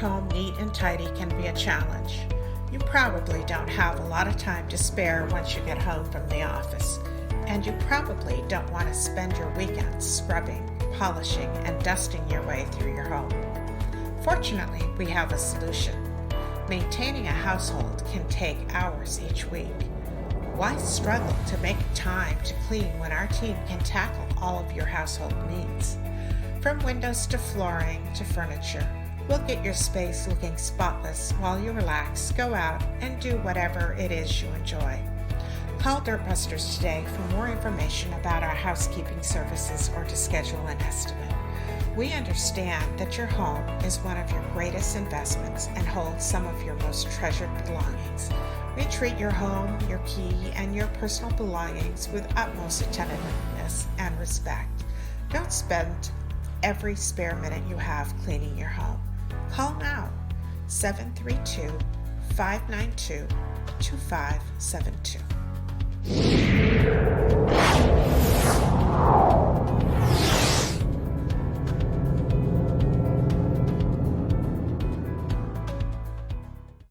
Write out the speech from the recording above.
home neat and tidy can be a challenge. You probably don't have a lot of time to spare once you get home from the office, and you probably don't want to spend your weekends scrubbing, polishing, and dusting your way through your home. Fortunately, we have a solution. Maintaining a household can take hours each week. Why struggle to make time to clean when our team can tackle all of your household needs? From windows to flooring to furniture, we'll get your space looking spotless while you relax, go out, and do whatever it is you enjoy. Call Dirtbusters today for more information about our housekeeping services or to schedule an estimate. We understand that your home is one of your greatest investments and holds some of your most treasured belongings. We treat your home, your key, and your personal belongings with utmost attentiveness and respect. Don't spend every spare minute you have cleaning your home. Call now, 732-592-2572.